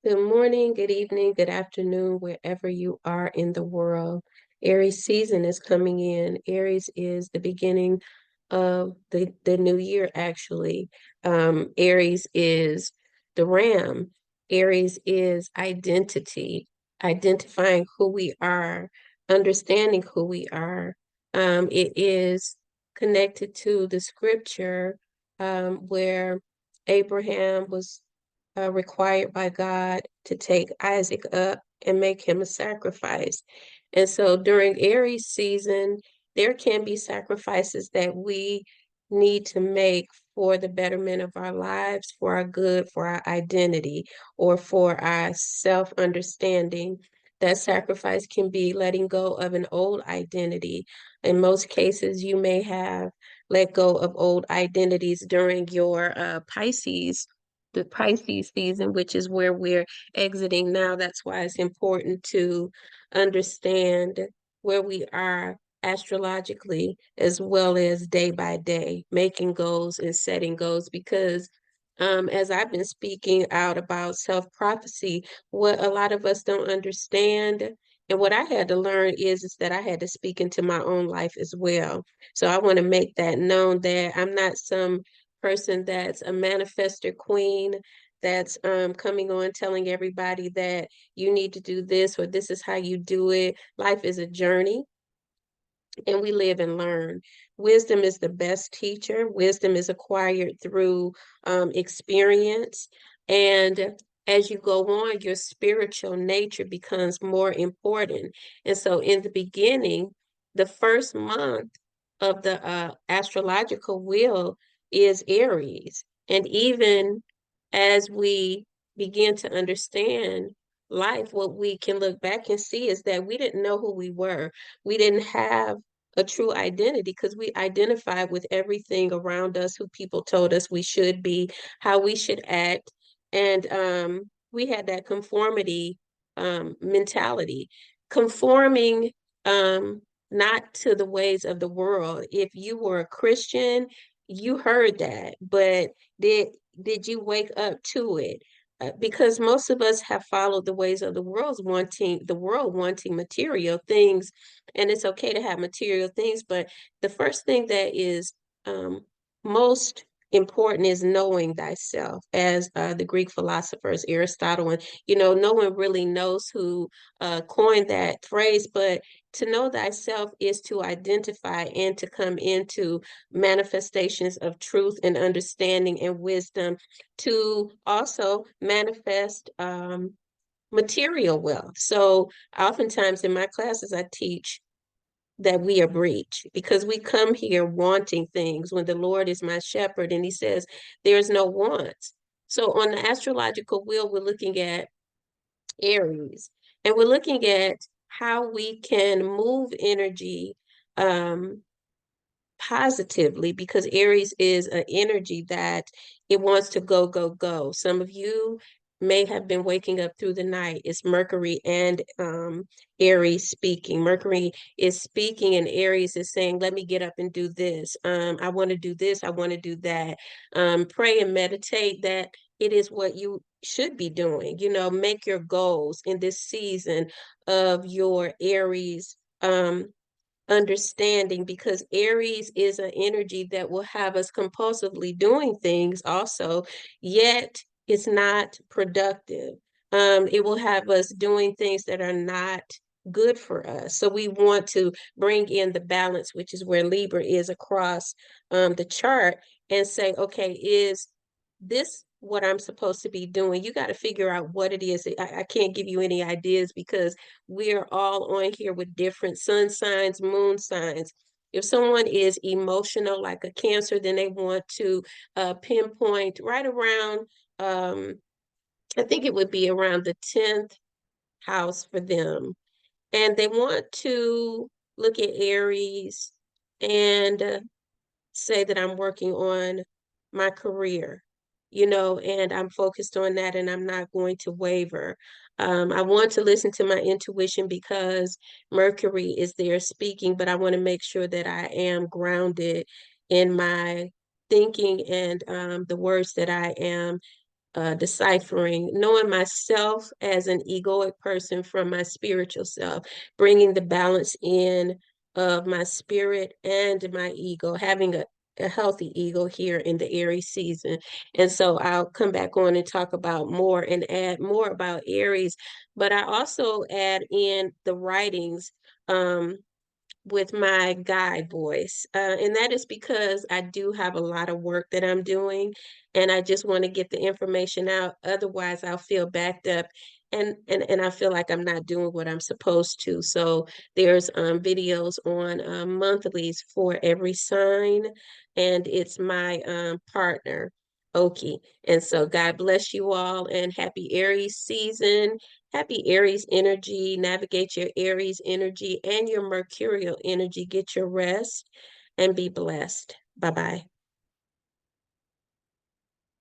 Good morning, good evening, good afternoon, wherever you are in the world. Aries season is coming in. Aries is the beginning of the new year, actually. Aries is the ram. Aries is identity, identifying who we are, understanding who we are. It is connected to the scripture where Abraham was required by God to take Isaac up and make him a sacrifice. And so during Aries season, there can be sacrifices that we need to make for the betterment of our lives, for our good, for our identity, or for our self-understanding. That sacrifice can be letting go of an old identity. In most cases, you may have let go of old identities during your the Pisces season, which is where we're exiting now. That's why it's important to understand where we are astrologically as well as day by day, making goals and setting goals. Because as I've been speaking out about self-prophecy, what a lot of us don't understand and what I had to learn is that I had to speak into my own life as well. So I want to make that known that I'm not some person that's a manifester queen that's coming on telling everybody that you need to do this or this is how you do it. Life is a journey and we live and learn. Wisdom is the best teacher. Wisdom is acquired through experience. And as you go on, your spiritual nature becomes more important. And so, in the beginning, the first month of the astrological wheel is Aries. And even as we begin to understand life, what we can look back and see is that we didn't know who we were. We didn't have a true identity because we identified with everything around us, who people told us we should be, how we should act. And we had that conformity mentality, conforming not to the ways of the world. If you were a Christian, you heard that, but did did you wake up to it? Because most of us have followed the ways of the world wanting material things, and it's okay to have material things, but the first thing that is most important is knowing thyself, as the Greek philosophers Aristotle, and no one really knows who coined that phrase, but to know thyself is to identify and to come into manifestations of truth and understanding and wisdom, to also manifest material wealth. So oftentimes in my classes, I teach that we are breached because we come here wanting things when the Lord is my shepherd and he says there's no wants. So on the astrological wheel, we're looking at Aries and we're looking at how we can move energy um, positively, because Aries is an energy that it wants to go, go, go. Some of you may have been waking up through the night. It's Mercury and Aries speaking. Mercury is speaking and Aries is saying, let me get up and do this. I want to do this. I want to do that. Pray and meditate that it is what you should be doing. Make your goals in this season of your Aries understanding, because Aries is an energy that will have us compulsively doing things also, yet it's not productive. It will have us doing things that are not good for us. So we want to bring in the balance, which is where Libra is across the chart, and say, okay, is this what I'm supposed to be doing? You got to figure out what it is. I can't give you any ideas because we're all on here with different sun signs, moon signs. If someone is emotional, like a Cancer, then they want to pinpoint right around, I think it would be around the 10th house for them. And they want to look at Aries and say that I'm working on my career, and I'm focused on that and I'm not going to waver. I want to listen to my intuition because Mercury is there speaking, but I want to make sure that I am grounded in my thinking and the words that I am deciphering, knowing myself as an egoic person from my spiritual self, bringing the balance in of my spirit and my ego, having a healthy ego here in the Aries season. And so I'll come back on and talk about more and add more about Aries, but I also add in the writings with my guide voice. And that is because I do have a lot of work that I'm doing and I just want to get the information out. Otherwise, I'll feel backed up and I feel like I'm not doing what I'm supposed to. So there's videos on monthlies for every sign, and it's my partner, Oki. And so God bless you all and happy Aries season. Happy Aries energy. Navigate your Aries energy and your Mercurial energy. Get your rest and be blessed. Bye bye.